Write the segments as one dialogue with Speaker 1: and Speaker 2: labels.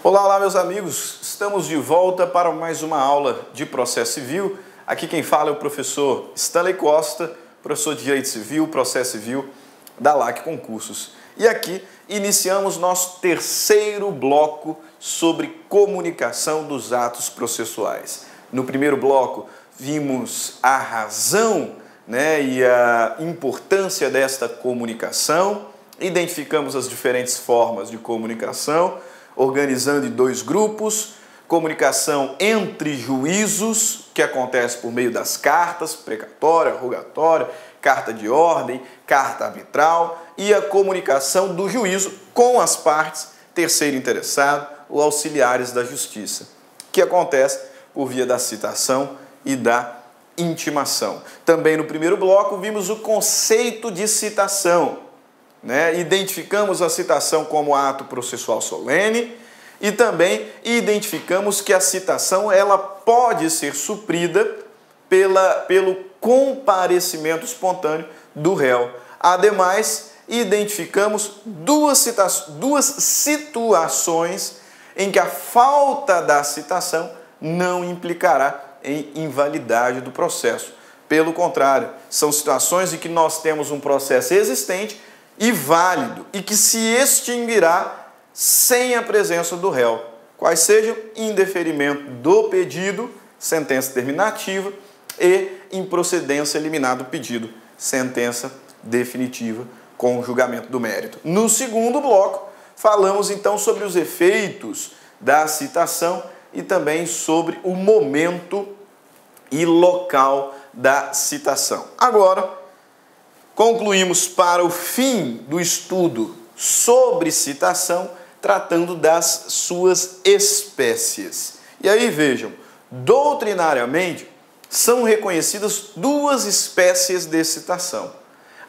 Speaker 1: Olá, olá, meus amigos. Estamos de volta para mais uma aula de processo civil. Aqui quem fala é o professor Stanley Costa, professor de Direito Civil, Processo Civil da LAC Concursos. E aqui iniciamos nosso terceiro bloco sobre comunicação dos atos processuais. No primeiro bloco vimos a razão, e a importância desta comunicação, identificamos as diferentes formas de comunicação, organizando em dois grupos: comunicação entre juízos, que acontece por meio das cartas, precatória, rogatória, carta de ordem, carta arbitral, e a comunicação do juízo com as partes, terceiro interessado, ou auxiliares da justiça, que acontece por via da citação e da intimação. Também no primeiro bloco vimos o conceito de citação, Identificamos a citação como ato processual solene e também identificamos que a citação ela pode ser suprida pelo comparecimento espontâneo do réu. Ademais, identificamos duas situações em que a falta da citação não implicará em invalidade do processo. Pelo contrário, são situações em que nós temos um processo existente e válido e que se extinguirá sem a presença do réu, quais sejam indeferimento do pedido, sentença terminativa, e improcedência liminar do pedido, sentença definitiva com o julgamento do mérito. No segundo bloco, falamos então sobre os efeitos da citação e também sobre o momento e local da citação. Agora, concluímos para o fim do estudo sobre citação, tratando das suas espécies. E aí vejam, doutrinariamente são reconhecidas duas espécies de citação: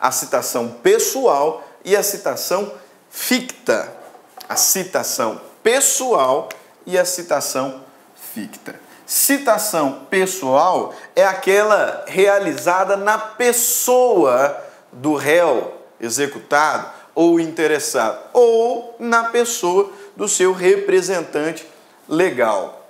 Speaker 1: a citação pessoal e a citação ficta. A citação pessoal e a citação ficta. Citação pessoal é aquela realizada na pessoa do réu executado ou interessado, ou na pessoa do seu representante legal.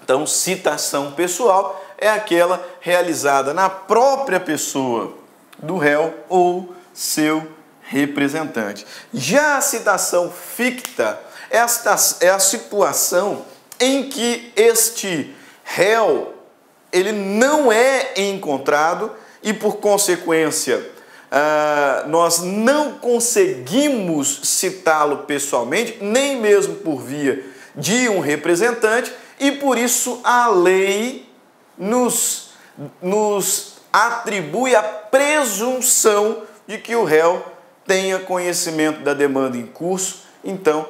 Speaker 1: Então, citação pessoal é aquela realizada na própria pessoa do réu ou seu representante. Já a citação ficta é a situação em que este réu ele não é encontrado e, por consequência, nós não conseguimos citá-lo pessoalmente, nem mesmo por via de um representante, e por isso a lei nos atribui a presunção de que o réu tenha conhecimento da demanda em curso, então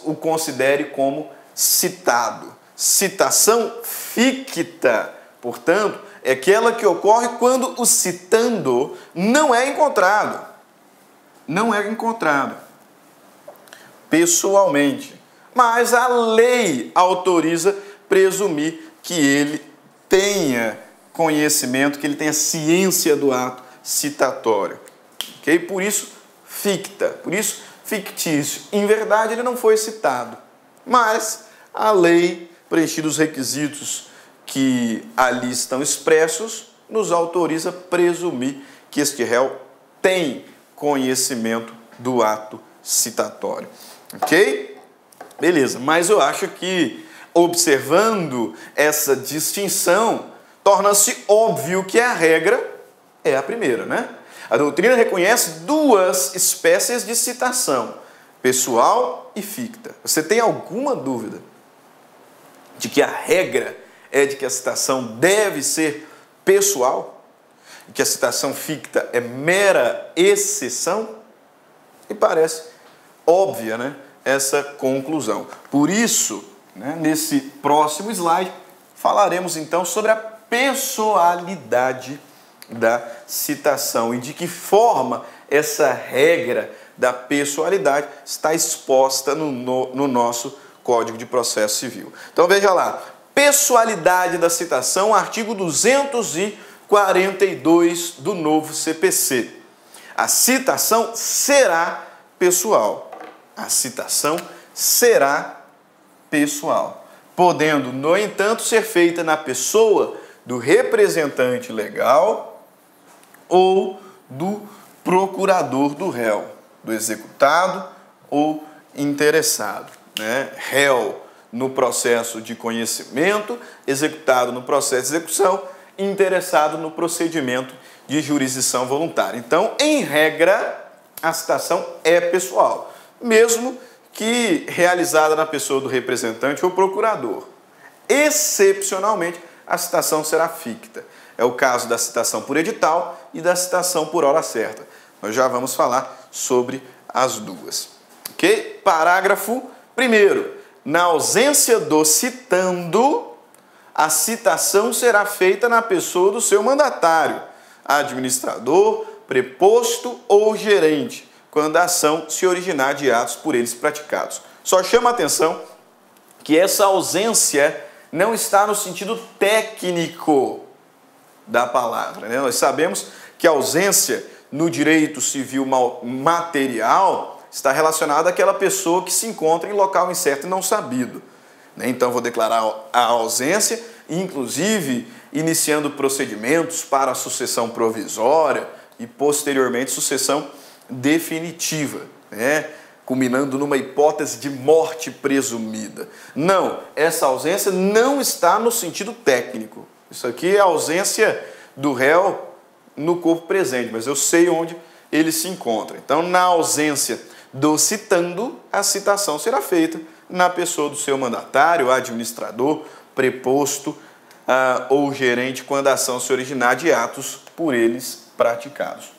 Speaker 1: o considere como citado. Citação ficta, portanto, é aquela que ocorre quando o citando não é encontrado. Não é encontrado pessoalmente. Mas a lei autoriza presumir que ele tenha conhecimento, que ele tenha ciência do ato citatório. Ok? Por isso, ficta. Por isso, fictício. Em verdade, ele não foi citado. Mas a lei, preenchidos os requisitos que ali estão expressos, nos autoriza a presumir que este réu tem conhecimento do ato citatório. Ok? Beleza, mas eu acho que, observando essa distinção, torna-se óbvio que a regra é a primeira, A doutrina reconhece duas espécies de citação: pessoal e ficta. Você tem alguma dúvida de que a regra é de que a citação deve ser pessoal e que a citação ficta é mera exceção? E parece óbvia, essa conclusão. Por isso, nesse próximo slide, falaremos então sobre a pessoalidade da citação e de que forma essa regra da pessoalidade está exposta no nosso Código de Processo Civil. Então veja lá, pessoalidade da citação, artigo 242 do novo CPC. A citação será pessoal. A citação será pessoal, podendo, no entanto, ser feita na pessoa do representante legal ou do procurador do réu, do executado ou interessado, né? Réu no processo de conhecimento, executado no processo de execução, interessado no procedimento de jurisdição voluntária. Então, em regra, a citação é pessoal, mesmo que realizada na pessoa do representante ou procurador. Excepcionalmente, a citação será ficta. É o caso da citação por edital e da citação por hora certa. Nós já vamos falar sobre as duas. Ok? Parágrafo 1º. Na ausência do citando, a citação será feita na pessoa do seu mandatário, administrador, preposto ou gerente, quando a ação se originar de atos por eles praticados. Só chama a atenção que essa ausência não está no sentido técnico da palavra, né? Nós sabemos que a ausência no direito civil material está relacionada àquela pessoa que se encontra em local incerto e não sabido, né? Então, vou declarar a ausência, inclusive iniciando procedimentos para a sucessão provisória e, posteriormente, sucessão definitiva, né? Culminando numa hipótese de morte presumida. Não, essa ausência não está no sentido técnico. Isso aqui é a ausência do réu no corpo presente, mas eu sei onde ele se encontra. Então, na ausência do citando, a citação será feita na pessoa do seu mandatário, administrador, preposto ou gerente, quando a ação se originar de atos por eles praticados.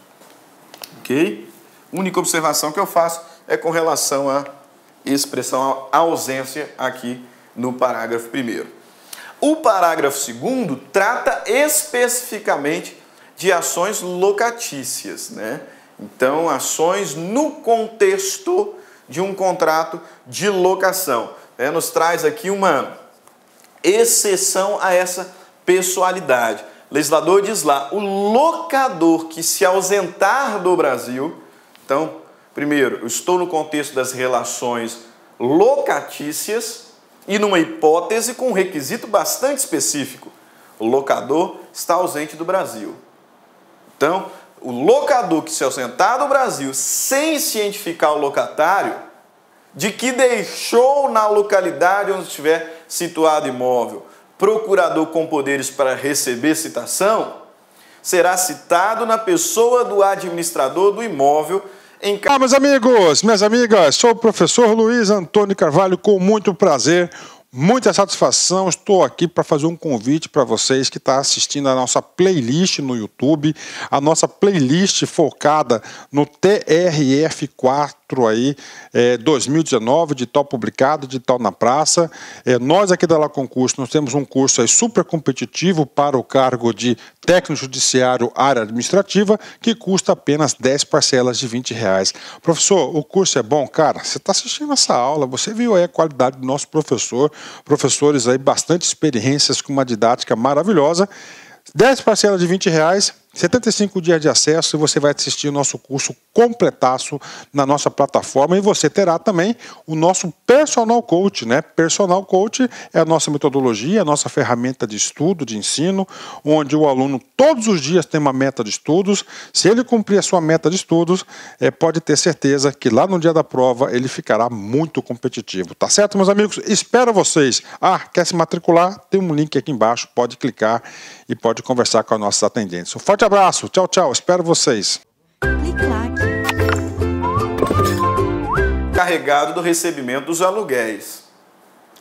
Speaker 1: Ok? Única observação que eu faço é com relação à expressão ausência aqui no parágrafo 1º. O parágrafo 2º trata especificamente de ações locatícias, né? Então, ações no contexto de um contrato de locação. Nos traz aqui uma exceção a essa pessoalidade. O legislador diz lá, o locador que se ausentar do Brasil. Então, primeiro, eu estou no contexto das relações locatícias e numa hipótese com um requisito bastante específico. O locador está ausente do Brasil. Então, o locador que se ausentar do Brasil sem cientificar o locatário de que deixou na localidade onde estiver situado o imóvel procurador com poderes para receber citação, será citado na pessoa do administrador do imóvel.
Speaker 2: Meus amigos, minhas amigas, sou o professor Luiz Antônio Carvalho, com muito prazer, muita satisfação. Estou aqui para fazer um convite para vocês que estão assistindo a nossa playlist no YouTube, a nossa playlist focada no TRF4 aí, 2019, de tal publicado, de tal na praça. Nós aqui da La Concurso, nós temos um curso aí super competitivo para o cargo de técnico judiciário área administrativa, que custa apenas 10 parcelas de R$20. Professor, o curso é bom? Cara, você está assistindo essa aula, você viu aí a qualidade do nosso professor, professores aí bastante experiências com uma didática maravilhosa. 10 parcelas de R$20, 75 dias de acesso, e você vai assistir o nosso curso completaço na nossa plataforma, e você terá também o nosso Personal Coach, né? Personal Coach é a nossa metodologia, a nossa ferramenta de estudo, de ensino, onde o aluno todos os dias tem uma meta de estudos. Se ele cumprir a sua meta de estudos, pode ter certeza que lá no dia da prova ele ficará muito competitivo, tá certo, meus amigos? Espero vocês. Quer se matricular? Tem um link aqui embaixo, pode clicar e pode conversar com as nossas atendentes. Um forte abraço, tchau, tchau, espero vocês.
Speaker 1: Carregado do recebimento dos aluguéis,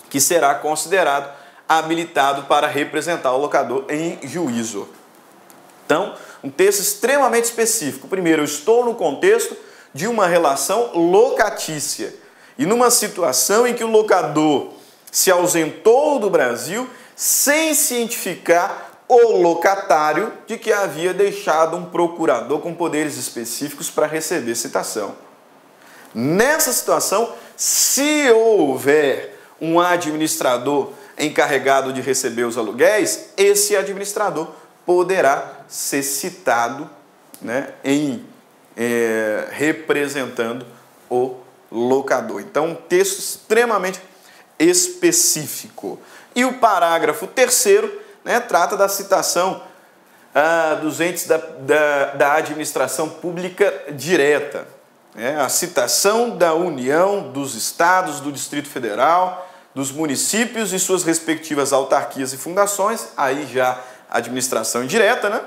Speaker 1: que será considerado habilitado para representar o locador em juízo. Então, um texto extremamente específico. Primeiro, eu estou no contexto de uma relação locatícia e numa situação em que o locador se ausentou do Brasil sem cientificar o locatário de que havia deixado um procurador com poderes específicos para receber citação. Nessa situação, se houver um administrador encarregado de receber os aluguéis, esse administrador poderá ser citado, né, representando o locador. Então, um texto extremamente específico. E o parágrafo 3º, né, trata da citação dos entes da administração pública direta. A citação da União, dos estados, do Distrito Federal, dos municípios e suas respectivas autarquias e fundações, aí já a administração indireta, né,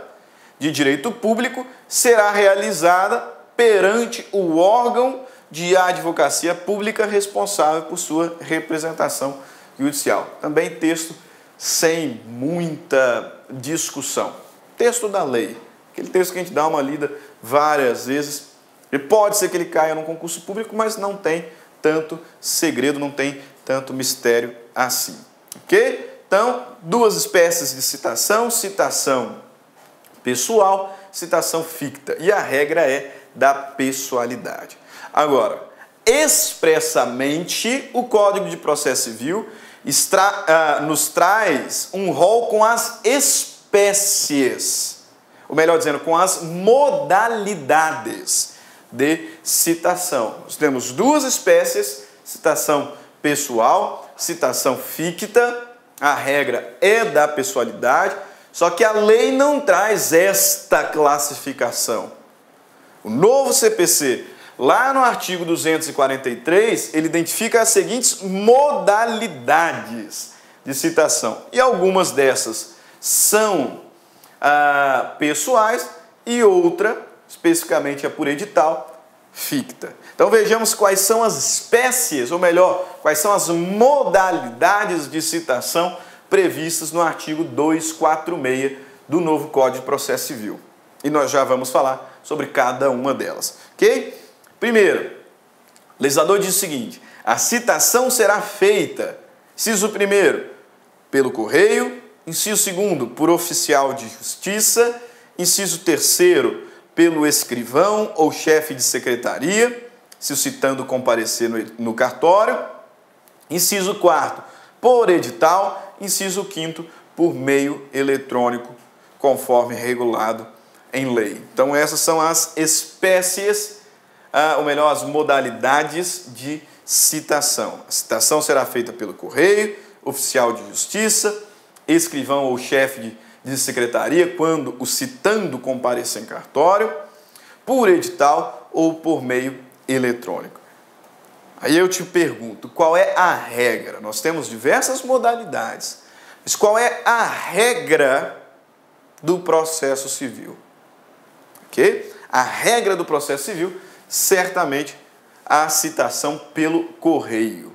Speaker 1: de direito público, será realizada perante o órgão de advocacia pública responsável por sua representação judicial. Também texto sem muita discussão. Texto da lei, aquele texto que a gente dá uma lida várias vezes. E pode ser que ele caia num concurso público, mas não tem tanto segredo, não tem tanto mistério assim. Ok? Então, duas espécies de citação: citação pessoal, citação ficta. E a regra é da pessoalidade. Agora, expressamente, o Código de Processo Civil nos traz um rol com as espécies, ou melhor dizendo, com as modalidades de citação. Nós temos duas espécies: citação pessoal, citação ficta. A regra é da pessoalidade, só que a lei não traz esta classificação. O novo CPC, lá no artigo 243, ele identifica as seguintes modalidades de citação. E algumas dessas são pessoais e outra, especificamente a por edital, ficta. Então vejamos quais são as espécies, ou melhor, quais são as modalidades de citação previstas no artigo 246 do novo Código de Processo Civil. E nós já vamos falar sobre cada uma delas, ok? Primeiro, o legislador diz o seguinte: a citação será feita, inciso 1º, pelo correio, inciso 2º, por oficial de justiça, inciso 3º, pelo escrivão ou chefe de secretaria, se o citando comparecer no cartório, inciso 4º, por edital, inciso 5º, por meio eletrônico, conforme regulado em lei. Então essas são as espécies, ou melhor, as modalidades de citação. A citação será feita pelo correio, oficial de justiça, escrivão ou chefe de secretaria, quando o citando comparecer em cartório, por edital ou por meio eletrônico. Aí eu te pergunto, qual é a regra? Nós temos diversas modalidades, mas qual é a regra do processo civil? Ok? A regra do processo civil, certamente, a citação pelo correio.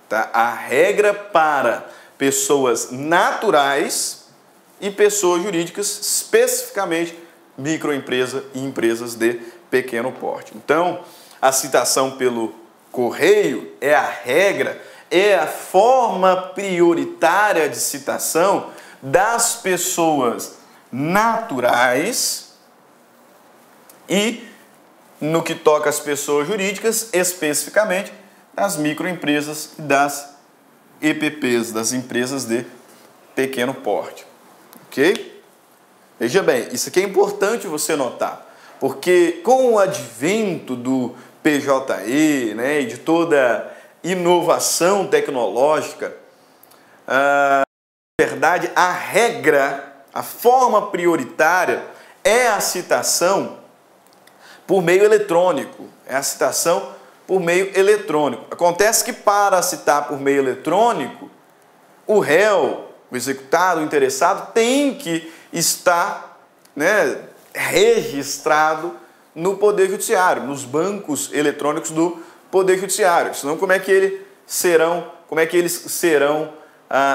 Speaker 1: Tá? A regra para pessoas naturais e pessoas jurídicas, especificamente microempresa e empresas de pequeno porte. Então, a citação pelo correio é a regra, é a forma prioritária de citação das pessoas naturais e, no que toca às pessoas jurídicas, especificamente das microempresas e das EPPs, das empresas de pequeno porte. Ok? Veja bem, isso aqui é importante você notar, porque com o advento do PJE, né, e de toda inovação tecnológica, na verdade, a regra, a forma prioritária é a citação por meio eletrônico. É a citação por meio eletrônico. Acontece que para citar por meio eletrônico, o réu, o executado, o interessado, tem que estar, né, registrado no Poder Judiciário, nos bancos eletrônicos do Poder Judiciário. Senão, como é que eles serão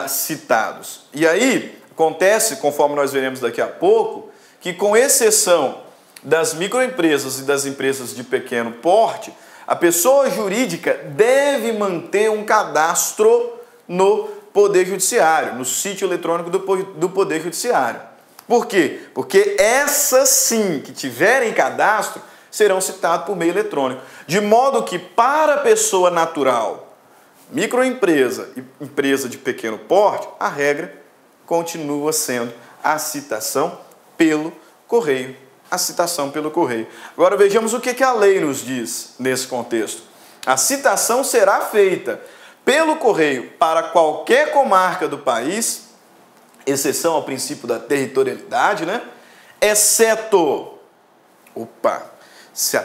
Speaker 1: citados? E aí, acontece, conforme nós veremos daqui a pouco, que com exceção das microempresas e das empresas de pequeno porte, a pessoa jurídica deve manter um cadastro no Poder Judiciário, no sítio eletrônico do Poder Judiciário. Por quê? Porque essas sim, que tiverem cadastro, serão citadas por meio eletrônico. De modo que para a pessoa natural, microempresa e empresa de pequeno porte, a regra continua sendo a citação pelo correio. A citação pelo correio. Agora vejamos o que a lei nos diz nesse contexto. A citação será feita pelo correio para qualquer comarca do país, exceção ao princípio da territorialidade, né? Exceto, se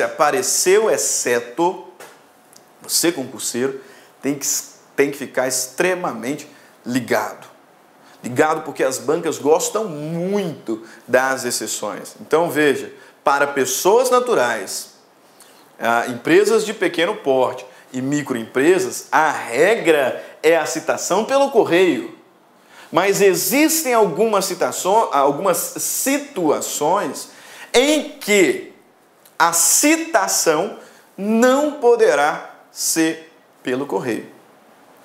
Speaker 1: apareceu exceto, você concurseiro tem que ficar extremamente ligado. Ligado porque as bancas gostam muito das exceções. Então veja, para pessoas naturais, empresas de pequeno porte e microempresas, a regra é a citação pelo correio. Mas existem algumas situações em que a citação não poderá ser pelo correio.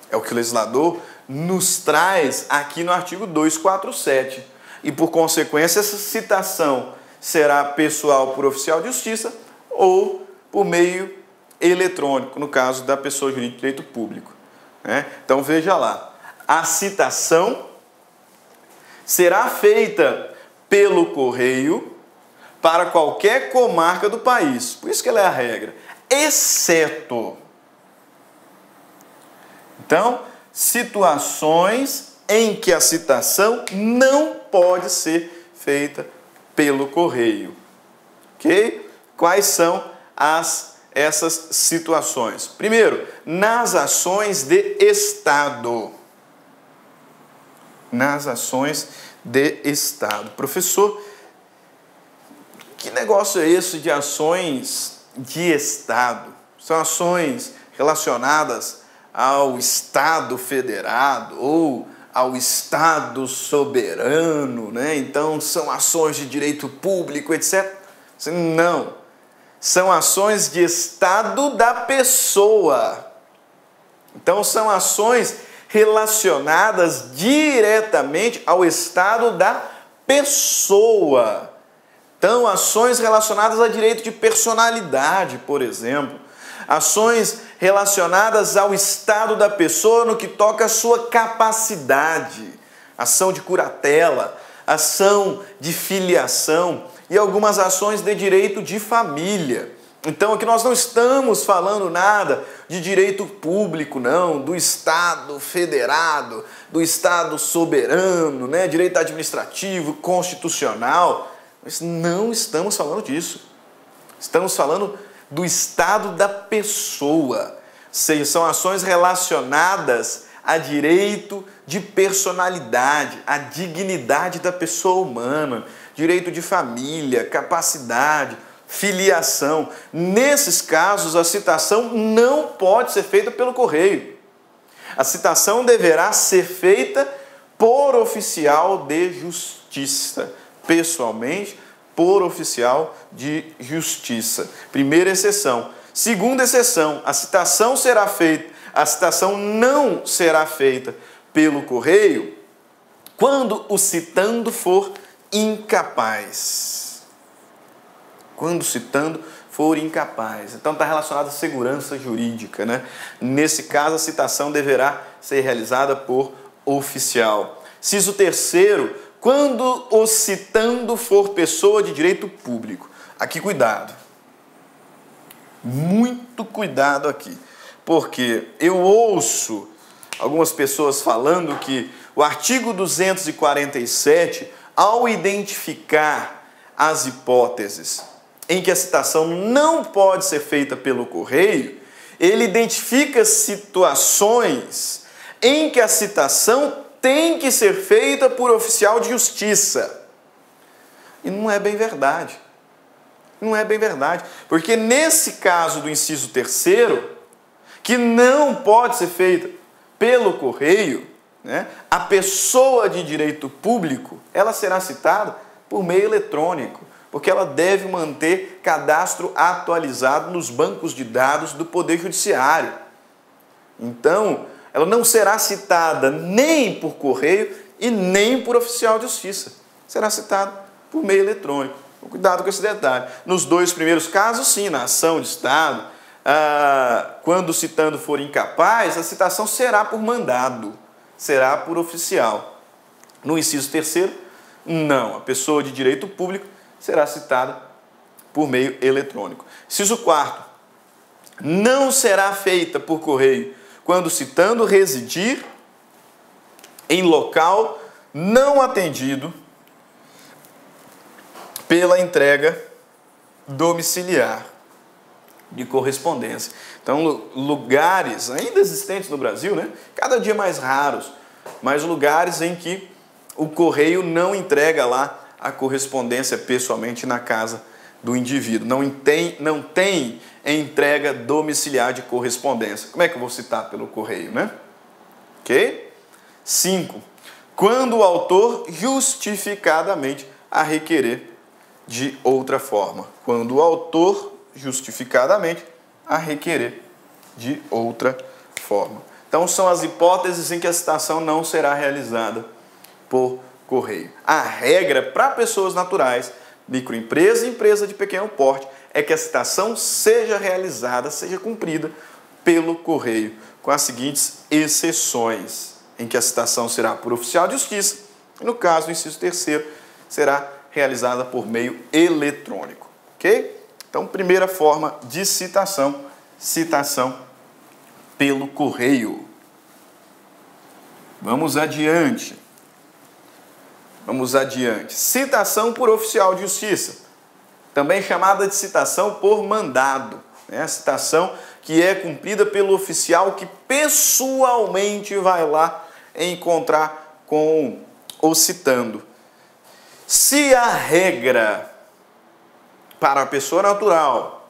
Speaker 1: É o que o legislador nos traz aqui no artigo 247. E, por consequência, essa citação será pessoal por oficial de justiça ou por meio eletrônico, no caso da pessoa jurídica de direito público. Então, veja lá. A citação será feita pelo correio para qualquer comarca do país. Por isso que ela é a regra. Exceto. Então, situações em que a citação não pode ser feita pelo correio. Ok? Quais são essas situações? Primeiro, nas ações de Estado. Nas ações de Estado. Professor, que negócio é esse de ações de Estado? São ações relacionadas ao Estado federado ou ao Estado soberano, né? Então, são ações de direito público, etc. Não. São ações de Estado da pessoa. Então, são ações relacionadas diretamente ao estado da pessoa. Então, ações relacionadas a direito de personalidade, por exemplo. Ações relacionadas ao estado da pessoa no que toca à sua capacidade. Ação de curatela, ação de filiação e algumas ações de direito de família. Então, aqui nós não estamos falando nada de direito público, não, do Estado federado, do Estado soberano, né? Direito administrativo, constitucional. Nós não estamos falando disso. Estamos falando do estado da pessoa. Ou seja, são ações relacionadas a direito de personalidade, a dignidade da pessoa humana, direito de família, capacidade, filiação. Nesses casos, a citação não pode ser feita pelo correio. A citação deverá ser feita por oficial de justiça, pessoalmente, por oficial de justiça. Primeira exceção. Segunda exceção, a citação não será feita pelo correio quando o citando for incapaz. Quando o citando for incapaz. Então está relacionado à segurança jurídica, né? Nesse caso, a citação deverá ser realizada por oficial. Inciso terceiro, quando o citando for pessoa de direito público. Aqui cuidado. Muito cuidado aqui. Porque eu ouço algumas pessoas falando que o artigo 247, ao identificar as hipóteses em que a citação não pode ser feita pelo correio, ele identifica situações em que a citação tem que ser feita por oficial de justiça. E não é bem verdade. Não é bem verdade. Porque nesse caso do inciso terceiro, que não pode ser feita pelo correio, né, a pessoa de direito público, ela será citada por meio eletrônico, porque ela deve manter cadastro atualizado nos bancos de dados do Poder Judiciário. Então, ela não será citada nem por correio e nem por oficial de justiça. Será citada por meio eletrônico. Cuidado com esse detalhe. Nos dois primeiros casos, sim, na ação de Estado, quando o citando for incapaz, a citação será por mandado, será por oficial. No inciso terceiro, não. A pessoa de direito público será citada por meio eletrônico. Inciso quarto, não será feita por correio quando citando residir em local não atendido pela entrega domiciliar de correspondência. Então, lugares ainda existentes no Brasil, né? Cada dia mais raros, mas lugares em que o correio não entrega lá a correspondência pessoalmente na casa do indivíduo. Não tem entrega domiciliar de correspondência. Como é que eu vou citar pelo correio, né? Ok? 5. Quando o autor justificadamente a requerer de outra forma. Quando o autor justificadamente a requerer de outra forma. Então, são as hipóteses em que a citação não será realizada por correio. A regra para pessoas naturais, microempresa e empresa de pequeno porte, é que a citação seja realizada, seja cumprida pelo correio, com as seguintes exceções, em que a citação será por oficial de justiça e, no caso do inciso 3º, será realizada por meio eletrônico. Ok? Então, primeira forma de citação, citação pelo correio. Vamos adiante. Vamos adiante. Citação por oficial de justiça, também chamada de citação por mandado. A citação que é cumprida pelo oficial que pessoalmente vai lá encontrar com o citando. Se a regra para a pessoa natural,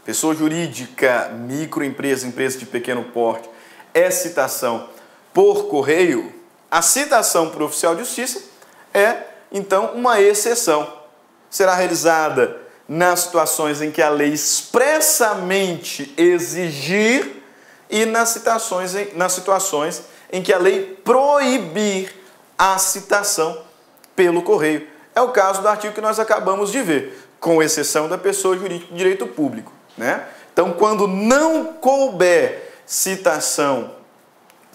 Speaker 1: pessoa jurídica, microempresa, empresa de pequeno porte, é citação por correio, a citação por oficial de justiça é, então, uma exceção. Será realizada nas situações em que a lei expressamente exigir e nas situações em que a lei proibir a citação pelo correio. É o caso do artigo que nós acabamos de ver, com exceção da pessoa jurídica de direito público, né? Então, quando não couber citação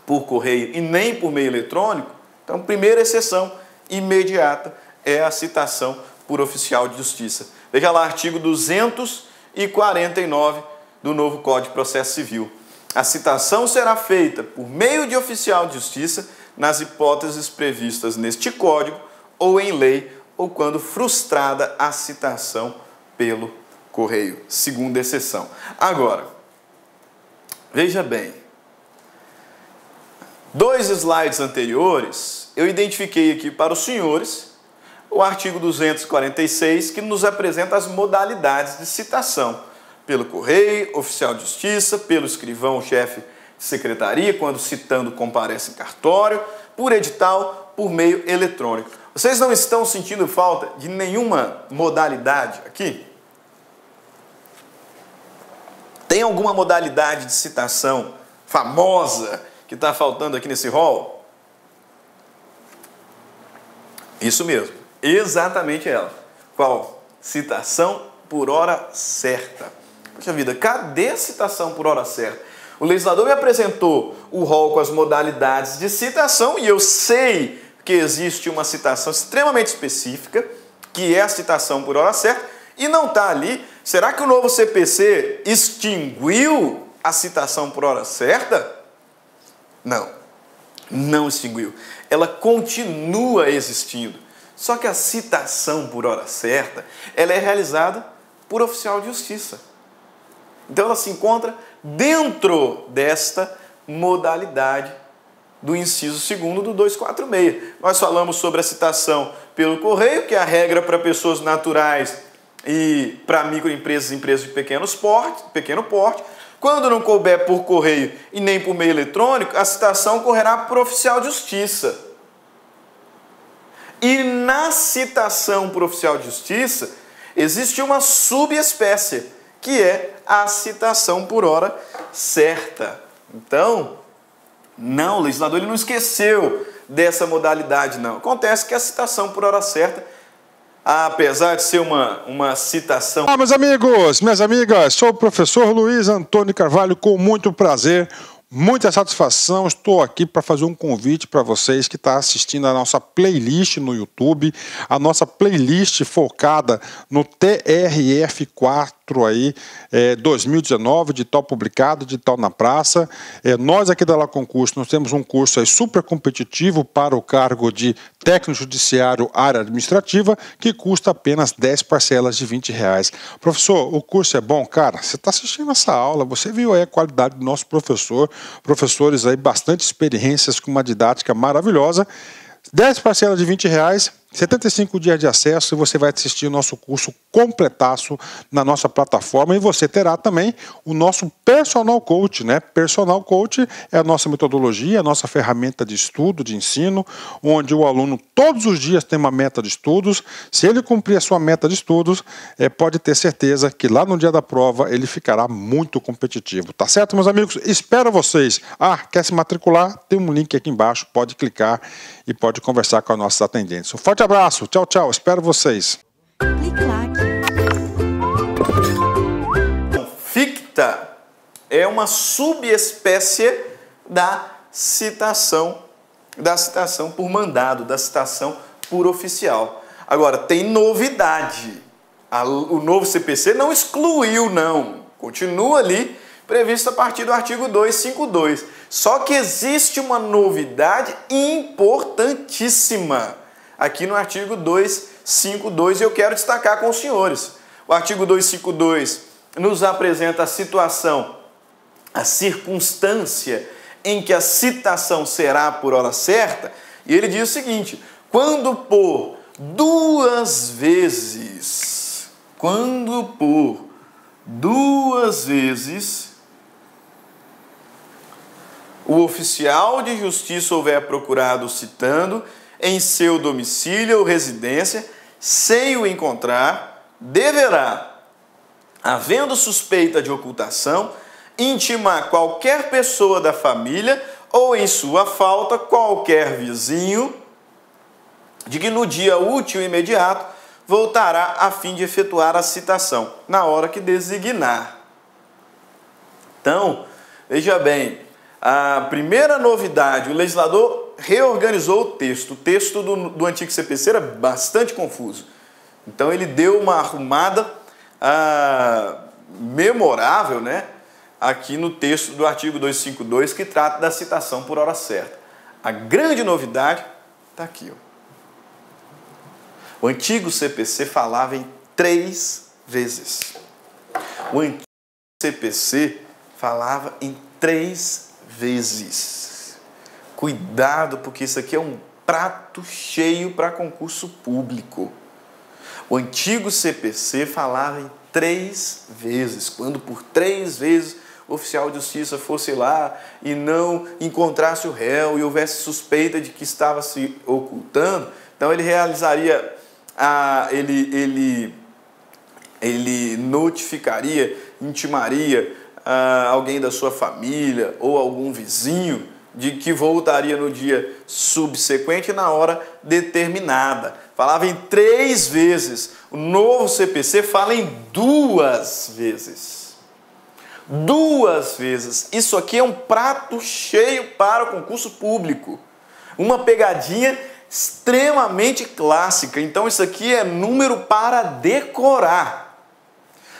Speaker 1: por correio e nem por meio eletrônico, então, primeira exceção imediata é a citação por oficial de justiça. Veja lá, artigo 249 do novo Código de Processo Civil. A citação será feita por meio de oficial de justiça nas hipóteses previstas neste Código ou em lei, ou quando frustrada a citação pelo correio. Segunda exceção. Agora, veja bem, 2 slides anteriores, eu identifiquei aqui para os senhores o artigo 246, que nos apresenta as modalidades de citação. Pelo correio, oficial de justiça, pelo escrivão, chefe de secretaria, quando citando comparece em cartório, por edital, por meio eletrônico. Vocês não estão sentindo falta de nenhuma modalidade aqui? Tem alguma modalidade de citação famosa que está faltando aqui nesse rol? Isso mesmo, exatamente ela. Qual? Citação por hora certa. Poxa vida, cadê a citação por hora certa? O legislador me apresentou o rol com as modalidades de citação e eu sei que existe uma citação extremamente específica, que é a citação por hora certa, e não está ali. Será que o novo CPC extinguiu a citação por hora certa? Não, não extinguiu. Ela continua existindo. Só que a citação por hora certa, ela é realizada por oficial de justiça. Então ela se encontra dentro desta modalidade do inciso 2º do 246. Nós falamos sobre a citação pelo correio, que é a regra para pessoas naturais e para microempresas e empresas de pequeno porte. Quando não couber por correio e nem por meio eletrônico, a citação ocorrerá por oficial de justiça. E na citação por oficial de justiça, existe uma subespécie, que é a citação por hora certa. Então, não, o legislador ele não esqueceu dessa modalidade, não. Acontece que a citação por hora certa, apesar de ser uma citação...
Speaker 2: Meus amigos, minhas amigas, sou o professor Luiz Antônio Carvalho, com muito prazer, muita satisfação. Estou aqui para fazer um convite para vocês que estão assistindo a nossa playlist no YouTube, a nossa playlist focada no TRF4 aí, 2019, de tal publicado, de tal na praça. Nós aqui da La Concurso, nós temos um curso aí super competitivo para o cargo de técnico judiciário área administrativa, que custa apenas 10 parcelas de R$20. Professor, o curso é bom? Cara, você está assistindo essa aula, você viu aí a qualidade do nosso professor, professores aí bastante experiências com uma didática maravilhosa. 10 parcelas de R$20, 75 dias de acesso e você vai assistir o nosso curso completaço na nossa plataforma e você terá também o nosso Personal Coach, né? Personal Coach é a nossa metodologia, a nossa ferramenta de estudo, de ensino, onde o aluno todos os dias tem uma meta de estudos. Se ele cumprir a sua meta de estudos, pode ter certeza que lá no dia da prova ele ficará muito competitivo. Tá certo, meus amigos? Espero vocês. Quer se matricular? Tem um link aqui embaixo, pode clicar e pode conversar com as nossas atendentes. Um forte abraço, tchau, tchau, espero vocês.
Speaker 1: Ficta é uma subespécie da citação por mandado, da citação por oficial. Agora, tem novidade. O novo CPC não excluiu, não. Continua ali, previsto a partir do artigo 252. Só que existe uma novidade importantíssima aqui no artigo 252 e eu quero destacar com os senhores. O artigo 252 nos apresenta a situação, a circunstância em que a citação será por hora certa, e ele diz o seguinte: quando por duas vezes, o oficial de justiça houver procurado citando em seu domicílio ou residência, sem o encontrar, deverá, havendo suspeita de ocultação, intimar qualquer pessoa da família ou, em sua falta, qualquer vizinho, de que no dia útil imediato voltará a fim de efetuar a citação, na hora que designar. Então, veja bem, a primeira novidade, o legislador reorganizou o texto. O texto do antigo CPC era bastante confuso. Então ele deu uma arrumada memorável, né, aqui no texto do artigo 252, que trata da citação por hora certa. A grande novidade está aqui. O antigo CPC falava em 3 vezes. O antigo CPC falava em 3 vezes. Cuidado, porque isso aqui é um prato cheio para concurso público. O antigo CPC falava em 3 vezes. Quando por 3 vezes o oficial de justiça fosse lá e não encontrasse o réu e houvesse suspeita de que estava se ocultando, então ele realizaria, ele notificaria, intimaria alguém da sua família ou algum vizinho de que voltaria no dia subsequente na hora determinada. Falava em 3 vezes. O novo CPC fala em 2 vezes. 2 vezes. Isso aqui é um prato cheio para o concurso público. Uma pegadinha extremamente clássica. Então isso aqui é número para decorar.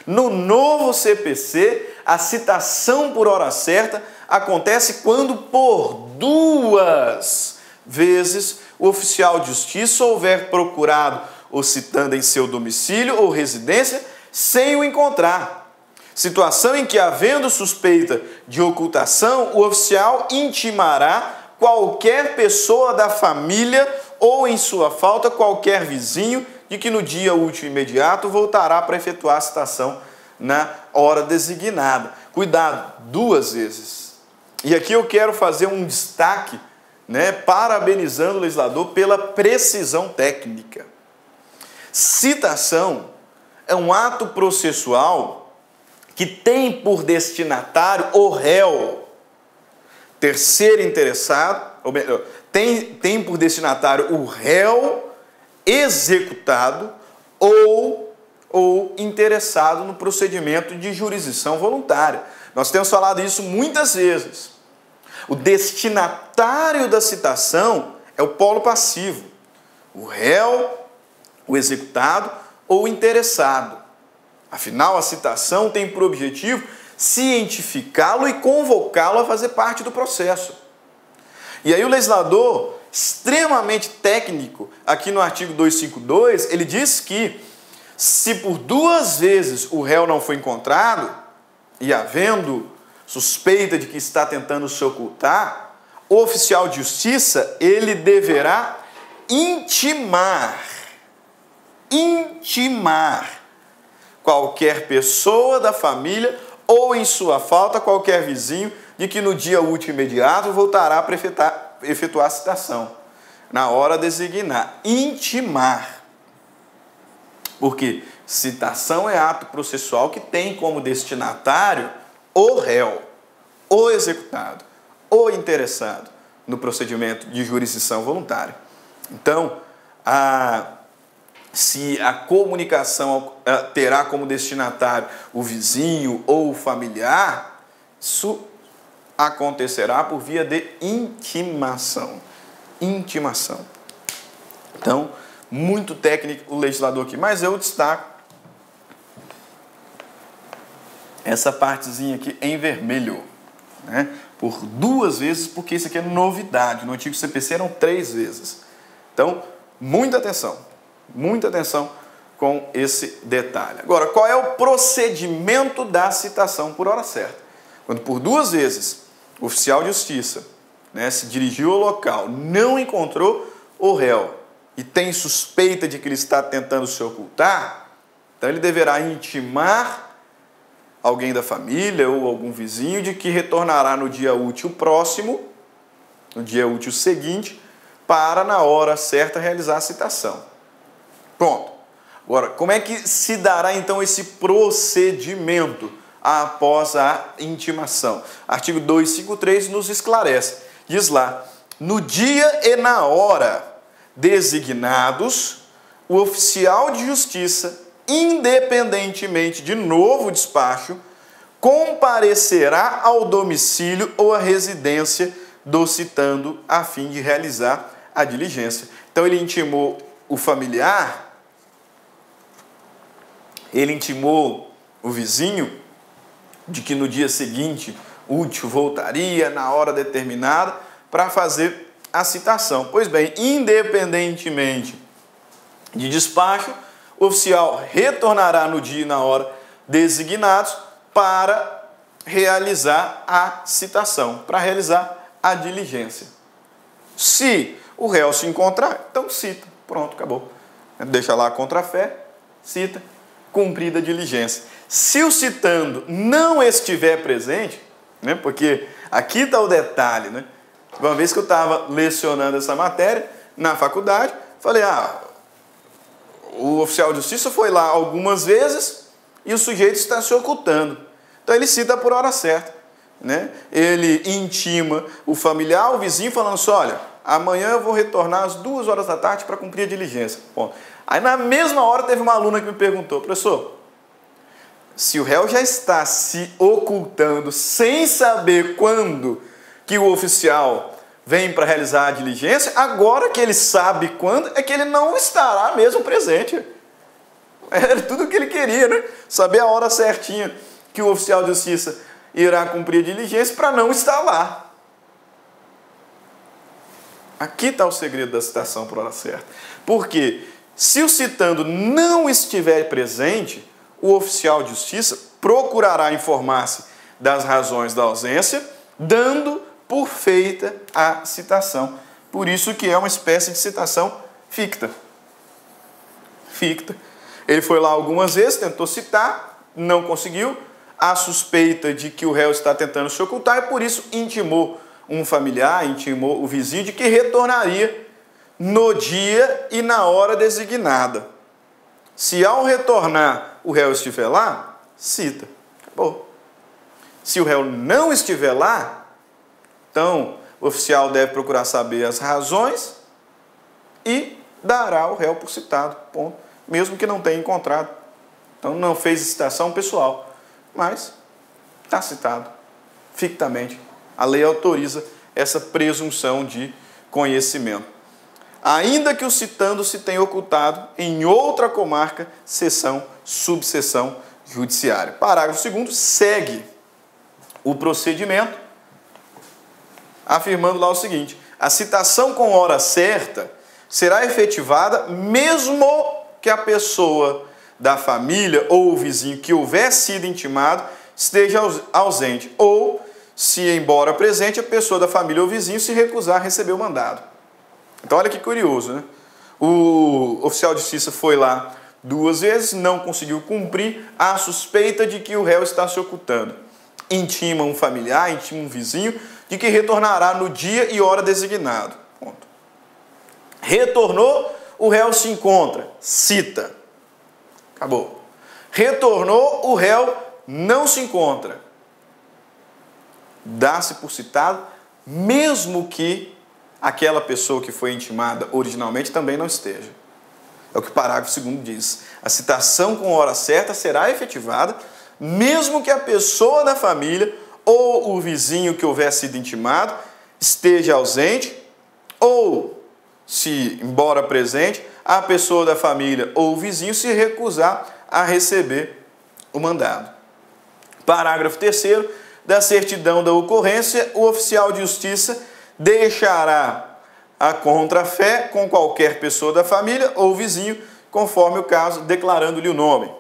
Speaker 1: No novo CPC, a citação por hora certa acontece quando por 2 vezes o oficial de justiça houver procurado ou citando em seu domicílio ou residência sem o encontrar. Situação em que, havendo suspeita de ocultação, o oficial intimará qualquer pessoa da família ou, em sua falta, qualquer vizinho de que no dia útil imediato voltará para efetuar a citação na hora designada. Cuidado, 2 vezes. E aqui eu quero fazer um destaque, né, parabenizando o legislador pela precisão técnica. Citação é um ato processual que tem por destinatário o réu, terceiro interessado, ou melhor, tem por destinatário o réu executado ou interessado no procedimento de jurisdição voluntária. Nós temos falado isso muitas vezes. O destinatário da citação é o polo passivo, o réu, o executado ou o interessado. Afinal, a citação tem por objetivo cientificá-lo e convocá-lo a fazer parte do processo. E aí o legislador, extremamente técnico, aqui no artigo 252, ele diz que se por 2 vezes o réu não foi encontrado, e havendo suspeita de que está tentando se ocultar, o oficial de justiça, ele deverá intimar qualquer pessoa da família ou, em sua falta, qualquer vizinho, de que no dia útil imediato voltará para efetuar a citação. Na hora designar, intimar. Porque citação é ato processual que tem como destinatário o réu, o executado, o interessado no procedimento de jurisdição voluntária. Então, se a comunicação terá como destinatário o vizinho ou o familiar, isso acontecerá por via de intimação. Intimação. Então, muito técnico o legislador aqui, mas eu destaco essa partezinha aqui em vermelho, né? Por 2 vezes, porque isso aqui é novidade. No antigo CPC eram 3 vezes. Então, muita atenção com esse detalhe. Agora, qual é o procedimento da citação por hora certa? Quando por 2 vezes o oficial de justiça, né, se dirigiu ao local, não encontrou o réu e tem suspeita de que ele está tentando se ocultar, então ele deverá intimar alguém da família ou algum vizinho de que retornará no dia útil próximo, no dia útil seguinte, para, na hora certa, realizar a citação. Pronto. Agora, como é que se dará, então, esse procedimento após a intimação? Artigo 253 nos esclarece. Diz lá, no dia e na hora designados, o oficial de justiça, independentemente de novo despacho, comparecerá ao domicílio ou à residência do citando a fim de realizar a diligência. Então ele intimou o familiar, ele intimou o vizinho de que no dia seguinte útil voltaria na hora determinada para fazer a citação. Pois bem, independentemente de despacho, o oficial retornará no dia e na hora designados para realizar a citação, para realizar a diligência. Se o réu se encontrar, então cita. Pronto, acabou. Deixa lá a contrafé, cita, cumprida a diligência. Se o citando não estiver presente, né, porque aqui está o detalhe, né? Uma vez que eu estava lecionando essa matéria na faculdade, falei, o oficial de justiça foi lá algumas vezes e o sujeito está se ocultando. Então ele cita por hora certa, né? Ele intima o familiar, o vizinho, falando assim, olha, amanhã eu vou retornar às 2 horas da tarde para cumprir a diligência. Bom, aí na mesma hora teve uma aluna que me perguntou, professor, se o réu já está se ocultando sem saber quando que o oficial vem para realizar a diligência, agora que ele sabe quando, é que ele não estará mesmo presente. Era tudo o que ele queria, né? Saber a hora certinha que o oficial de justiça irá cumprir a diligência para não estar lá. Aqui está o segredo da citação por hora certa. Porque se o citando não estiver presente, o oficial de justiça procurará informar-se das razões da ausência, dando por feita a citação. Por isso que é uma espécie de citação ficta. Ficta. Ele foi lá algumas vezes, tentou citar, não conseguiu. Há suspeita de que o réu está tentando se ocultar e por isso intimou um familiar, intimou o vizinho de que retornaria no dia e na hora designada. Se ao retornar o réu estiver lá, cita. Acabou. Se o réu não estiver lá, então o oficial deve procurar saber as razões e dará o réu por citado, ponto. Mesmo que não tenha encontrado. Então não fez citação pessoal, mas está citado fictamente. A lei autoriza essa presunção de conhecimento. Ainda que o citando se tenha ocultado em outra comarca, seção, subseção judiciária. Parágrafo 2º, segue o procedimento, afirmando lá o seguinte: a citação com hora certa será efetivada mesmo que a pessoa da família ou o vizinho que houver sido intimado esteja ausente, ou se, embora presente, a pessoa da família ou vizinho se recusar a receber o mandado. Então, olha que curioso, né? O oficial de justiça foi lá 2 vezes, não conseguiu cumprir, a suspeita de que o réu está se ocultando. Intima um familiar, intima um vizinho, de que retornará no dia e hora designado. Ponto. Retornou, o réu se encontra, cita. Acabou. Retornou, o réu não se encontra. Dá-se por citado, mesmo que aquela pessoa que foi intimada originalmente também não esteja. É o que o parágrafo 2º diz. A citação com hora certa será efetivada, mesmo que a pessoa da família ou o vizinho que houver sido intimado esteja ausente, ou, se, embora presente, a pessoa da família ou o vizinho se recusar a receber o mandado. Parágrafo 3º, da certidão da ocorrência, o oficial de justiça deixará a contrafé com qualquer pessoa da família ou vizinho, conforme o caso, declarando-lhe o nome.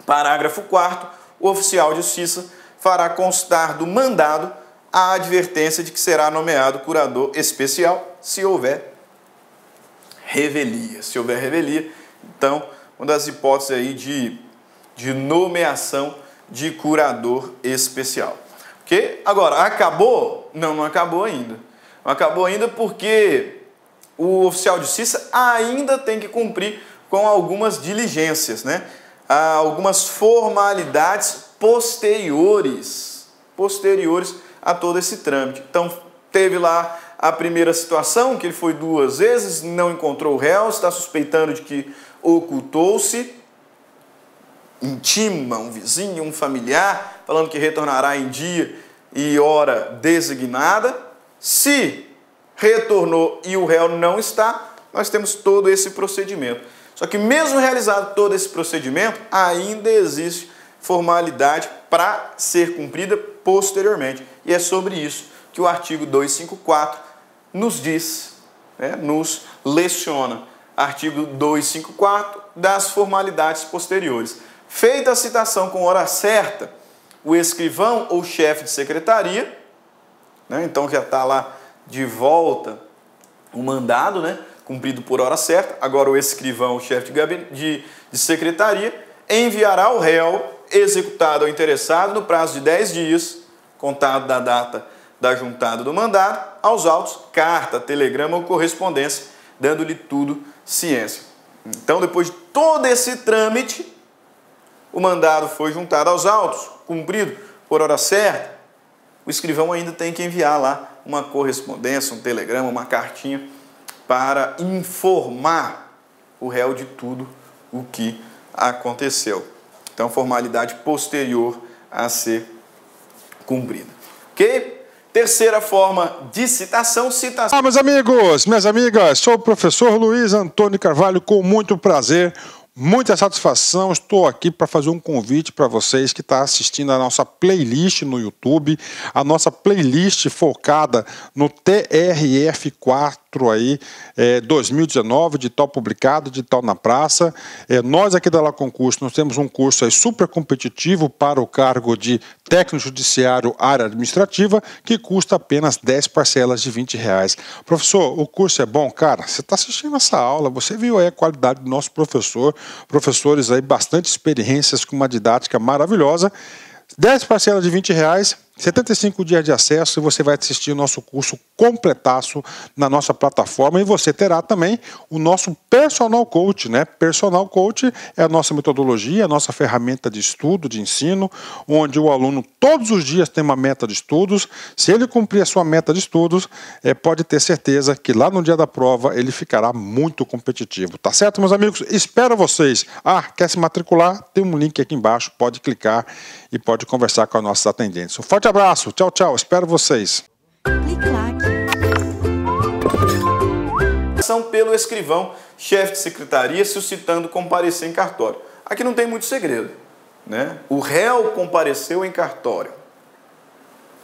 Speaker 1: Parágrafo 4º, o oficial de justiça fará constar do mandado a advertência de que será nomeado curador especial, se houver revelia. Se houver revelia, então, uma das hipóteses aí de nomeação de curador especial. Ok? Agora, acabou? Não, não acabou ainda. Não acabou ainda porque o oficial de justiça ainda tem que cumprir com algumas diligências, né? Algumas formalidades posteriores a todo esse trâmite. Então, teve lá a primeira situação, que ele foi 2 vezes, não encontrou o réu, está suspeitando de que ocultou-se, intima um vizinho, um familiar, falando que retornará em dia e hora designada. Se retornou e o réu não está, nós temos todo esse procedimento. Só que mesmo realizado todo esse procedimento, ainda existe formalidade para ser cumprida posteriormente. E é sobre isso que o artigo 254 nos diz, né, nos leciona. Artigo 254 das formalidades posteriores. Feita a citação com hora certa, o escrivão ou chefe de secretaria, né, então já está lá de volta o mandado, né, cumprido por hora certa, agora o escrivão, o chefe de secretaria, enviará ao réu executado ao interessado no prazo de 10 dias, contado da data da juntada do mandado, aos autos, carta, telegrama ou correspondência, dando-lhe tudo ciência. Então, depois de todo esse trâmite, o mandado foi juntado aos autos, cumprido por hora certa, o escrivão ainda tem que enviar lá uma correspondência, um telegrama, uma cartinha, para informar o réu de tudo o que aconteceu. Então, formalidade posterior a ser cumprida. Ok? Terceira forma de citação, citação.
Speaker 2: Meus amigos, minhas amigas, sou o professor Luiz Antônio Carvalho, com muito prazer, muita satisfação, estou aqui para fazer um convite para vocês que estão assistindo a nossa playlist no YouTube, a nossa playlist focada no TRF4 aí, 2019, de tal publicado, de tal na praça. Nós aqui da La Concurso, nós temos um curso aí super competitivo para o cargo de técnico judiciário área administrativa, que custa apenas 10 parcelas de R$20. Professor, o curso é bom? Cara, você está assistindo essa aula, você viu aí a qualidade do nosso professor, professores aí, bastante experiências com uma didática maravilhosa. 10 parcelas de R$20, 75 dias de acesso, e você vai assistir o nosso curso completaço na nossa plataforma, e você terá também o nosso Personal Coach, né? Personal Coach é a nossa metodologia, a nossa ferramenta de estudo, de ensino, onde o aluno todos os dias tem uma meta de estudos. Se ele cumprir a sua meta de estudos, pode ter certeza que lá no dia da prova ele ficará muito competitivo. Tá certo, meus amigos? Espero vocês. Quer se matricular? Tem um link aqui embaixo, pode clicar e pode conversar com as nossas atendentes. Um forte abraço, tchau, tchau, espero vocês.
Speaker 1: Pelo escrivão, chefe de secretaria, suscitando comparecer em cartório. Aqui não tem muito segredo, né? O réu compareceu em cartório.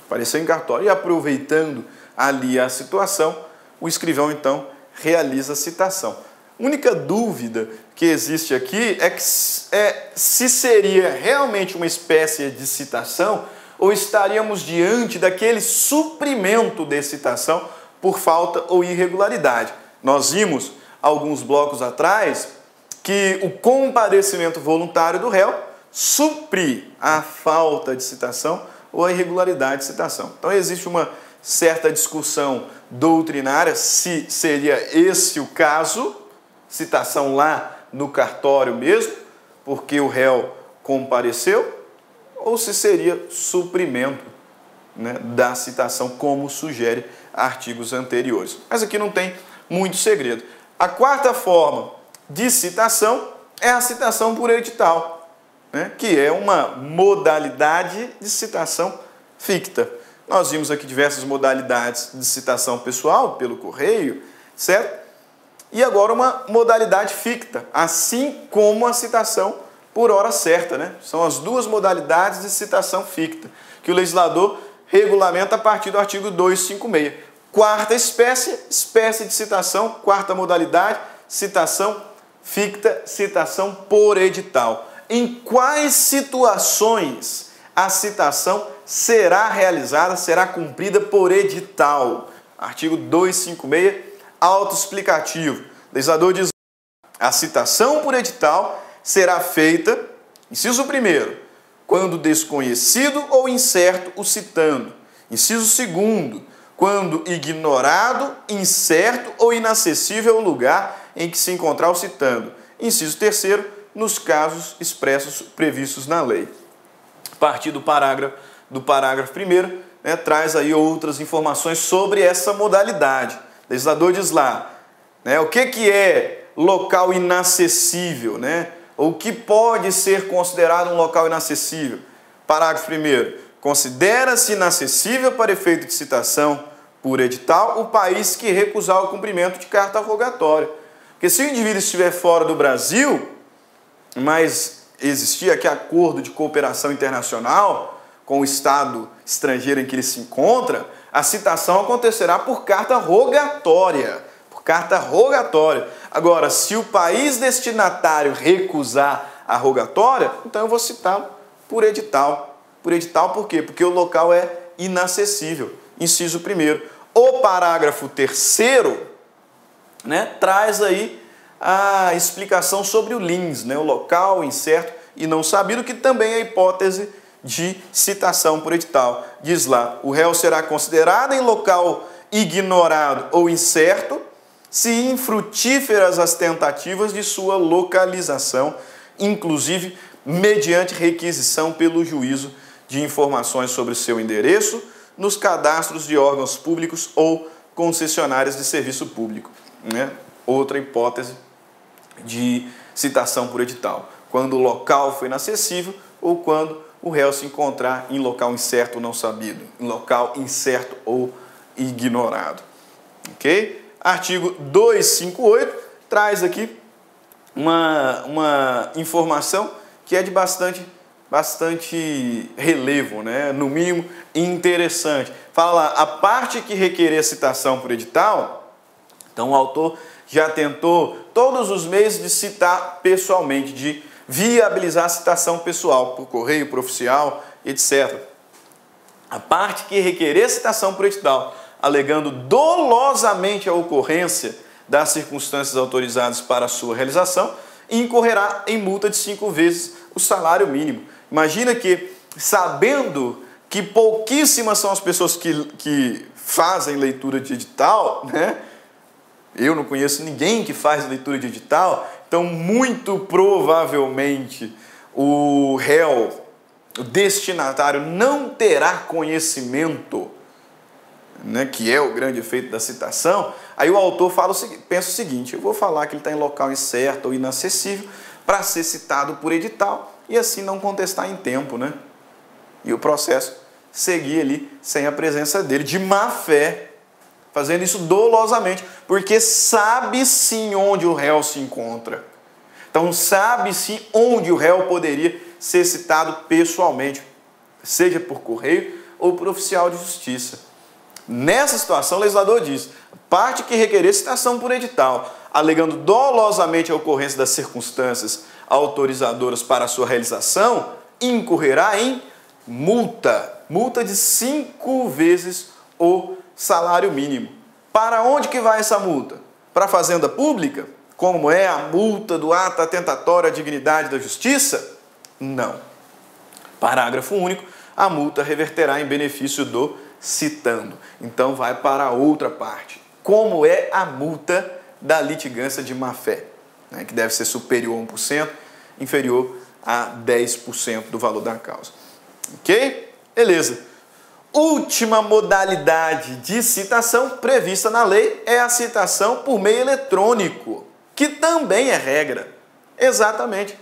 Speaker 1: Apareceu em cartório e, aproveitando ali a situação, o escrivão, então, realiza a citação. A única dúvida que existe aqui é se seria realmente uma espécie de citação ou estaríamos diante daquele suprimento de citação por falta ou irregularidade. Nós vimos, alguns blocos atrás, que o comparecimento voluntário do réu supre a falta de citação ou a irregularidade de citação. Então, existe uma certa discussão doutrinária se seria esse o caso, citação lá no cartório mesmo, porque o réu compareceu, ou se seria suprimento, né, da citação, como sugere artigos anteriores. Mas aqui não tem muito segredo. A quarta forma de citação é a citação por edital, né, que é uma modalidade de citação ficta. Nós vimos aqui diversas modalidades de citação pessoal, pelo correio, certo? E agora uma modalidade ficta, assim como a citação por hora certa, né? São as duas modalidades de citação ficta, que o legislador regulamenta a partir do artigo 256. Quarta espécie de citação, quarta modalidade, citação ficta, citação por edital. Em quais situações a citação será realizada, será cumprida por edital? Artigo 256, autoexplicativo. O legislador diz: a citação por edital será feita, inciso 1º, quando desconhecido ou incerto o citando. Inciso 2º, quando ignorado, incerto ou inacessível o lugar em que se encontrar o citando. Inciso 3º, nos casos expressos previstos na lei. A partir do parágrafo 1º, né, traz aí outras informações sobre essa modalidade. O legislador diz lá, né, o que é local inacessível, né? O que pode ser considerado um local inacessível? Parágrafo 1º. Considera-se inacessível para efeito de citação por edital o país que recusar o cumprimento de carta rogatória. Porque se o indivíduo estiver fora do Brasil, mas existir aqui acordo de cooperação internacional com o Estado estrangeiro em que ele se encontra, a citação acontecerá por carta rogatória. Por carta rogatória. Agora, se o país destinatário recusar a rogatória, então eu vou citá-lo por edital. Por edital por quê? Porque o local é inacessível. Inciso 1º. O parágrafo 3º, né, traz aí a explicação sobre o lins, né, o local incerto e não sabido, que também é a hipótese de citação por edital. Diz lá, o réu será considerado em local ignorado ou incerto se infrutíferas as tentativas de sua localização, inclusive mediante requisição pelo juízo de informações sobre seu endereço nos cadastros de órgãos públicos ou concessionárias de serviço público, né? Outra hipótese de citação por edital, quando o local foi inacessível ou quando o réu se encontrar em local incerto ou não sabido, em local incerto ou ignorado. Ok? Artigo 258 traz aqui uma informação que é de bastante relevo, né? No mínimo interessante. Fala lá, a parte que requerer citação por edital, então o autor já tentou todos os meios de citar pessoalmente, de viabilizar a citação pessoal, por correio, por oficial, etc. A parte que requerer citação por edital, alegando dolosamente a ocorrência das circunstâncias autorizadas para a sua realização, incorrerá em multa de 5 vezes o salário mínimo. Imagina que, sabendo que pouquíssimas são as pessoas que fazem leitura de edital, né? Eu não conheço ninguém que faz leitura de edital, então muito provavelmente o réu, o destinatário, não terá conhecimento, né, que é o grande efeito da citação. Aí o autor pensa o seguinte: eu vou falar que ele está em local incerto ou inacessível para ser citado por edital e assim não contestar em tempo, né? E o processo seguir ali sem a presença dele, de má fé, fazendo isso dolosamente, porque sabe sim onde o réu se encontra. Então sabe sim onde o réu poderia ser citado pessoalmente, seja por correio ou por oficial de justiça. Nessa situação, o legislador diz: parte que requerer citação por edital, alegando dolosamente a ocorrência das circunstâncias autorizadoras para a sua realização, incorrerá em multa de 5 vezes o salário mínimo. Para onde que vai essa multa? Para a fazenda pública, como é a multa do ato atentatório à dignidade da justiça? Não. Parágrafo único, a multa reverterá em benefício do citando. Então vai para a outra parte. Como é a multa da litigância de má-fé, né, que deve ser superior a 1%, inferior a 10% do valor da causa. Ok? Beleza. Última modalidade de citação prevista na lei é a citação por meio eletrônico, que também é regra. Exatamente.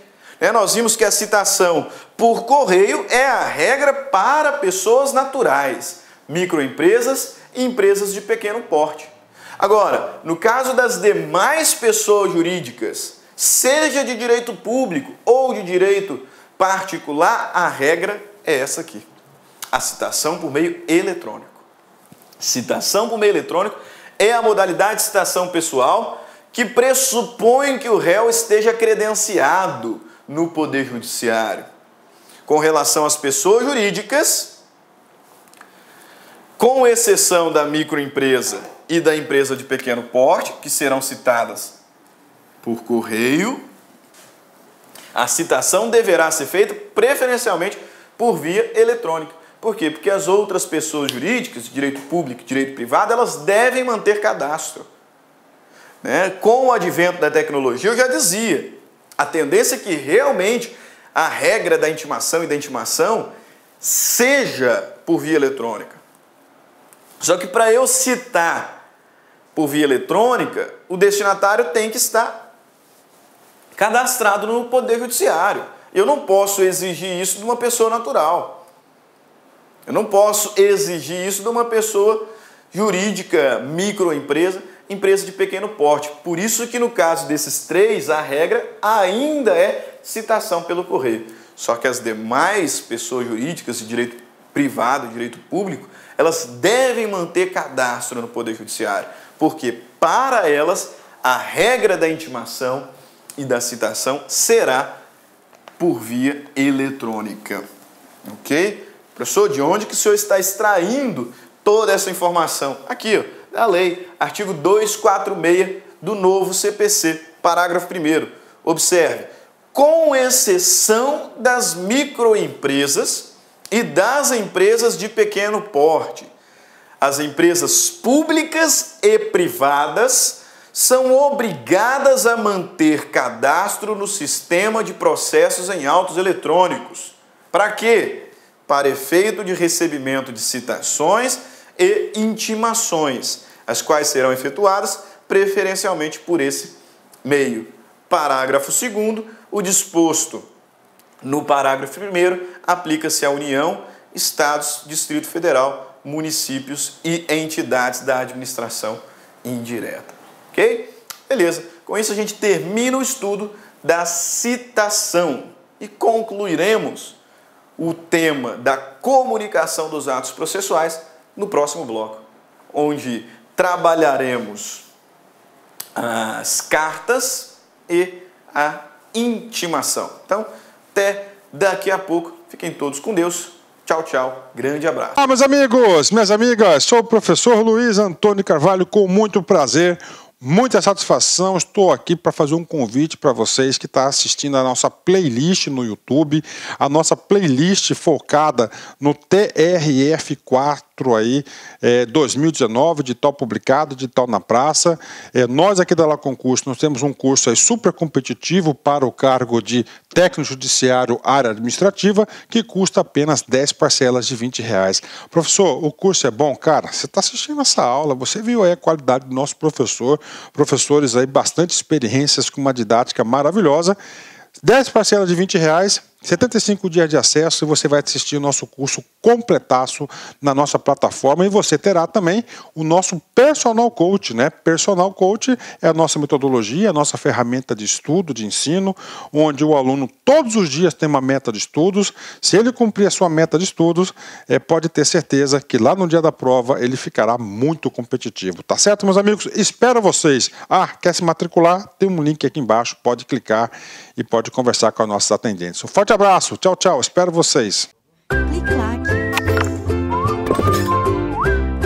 Speaker 1: Nós vimos que a citação por correio é a regra para pessoas naturais, microempresas e empresas de pequeno porte. Agora, no caso das demais pessoas jurídicas, seja de direito público ou de direito particular, a regra é essa aqui: a citação por meio eletrônico. Citação por meio eletrônico é a modalidade de citação pessoal que pressupõe que o réu esteja credenciado no Poder Judiciário. Com relação às pessoas jurídicas, com exceção da microempresa e da empresa de pequeno porte, que serão citadas por correio, a citação deverá ser feita preferencialmente por via eletrônica. Por quê? Porque as outras pessoas jurídicas, de direito público e direito privado, elas devem manter cadastro. Com o advento da tecnologia, eu já dizia, a tendência é que realmente a regra da intimação e da intimação seja por via eletrônica. Só que para eu citar por via eletrônica, o destinatário tem que estar cadastrado no Poder Judiciário. Eu não posso exigir isso de uma pessoa natural. Eu não posso exigir isso de uma pessoa jurídica, microempresa, empresa de pequeno porte. Por isso que no caso desses 3, a regra ainda é citação pelo correio. Só que as demais pessoas jurídicas de direito privado, de direito público, elas devem manter cadastro no Poder Judiciário. Porque para elas, a regra da intimação e da citação será por via eletrônica. Ok? Professor, de onde que o senhor está extraindo toda essa informação? Aqui, ó, da lei, artigo 246 do novo CPC, parágrafo 1º. Observe, com exceção das microempresas e das empresas de pequeno porte, as empresas públicas e privadas são obrigadas a manter cadastro no sistema de processos em autos eletrônicos. Para quê? Para efeito de recebimento de citações e intimações, as quais serão efetuadas preferencialmente por esse meio. Parágrafo 2º, o disposto no parágrafo 1º aplica-se à União, Estados, Distrito Federal, municípios e entidades da administração indireta. Ok? Beleza. Com isso a gente termina o estudo da citação e concluiremos o tema da comunicação dos atos processuais no próximo bloco, onde trabalharemos as cartas e a intimação. Então, até daqui a pouco. Fiquem todos com Deus. Tchau, tchau. Grande abraço.
Speaker 2: Meus amigos, minhas amigas, sou o professor Luiz Antônio Carvalho, com muito prazer, muita satisfação. Estou aqui para fazer um convite para vocês que estão assistindo a nossa playlist no YouTube, a nossa playlist focada no TRF4 aí, 2019, de tal publicado, de tal na praça. Nós aqui da La Concurso, nós temos um curso aí super competitivo para o cargo de técnico judiciário área administrativa, que custa apenas 10 parcelas de R$20. Professor, o curso é bom? Cara, você está assistindo essa aula, você viu aí a qualidade do nosso professor, professores aí bastante experiências com uma didática maravilhosa. 10 parcelas de R$20, 75 dias de acesso e você vai assistir o nosso curso completaço na nossa plataforma e você terá também o nosso Personal Coach, né? Personal Coach é a nossa metodologia, a nossa ferramenta de estudo, de ensino, onde o aluno todos os dias tem uma meta de estudos. Se ele cumprir a sua meta de estudos, pode ter certeza que lá no dia da prova ele ficará muito competitivo. Tá certo, meus amigos? Espero vocês. Quer se matricular? Tem um link aqui embaixo, pode clicar e pode conversar com os nossos atendentes. Um forte abraço, tchau, tchau, espero vocês.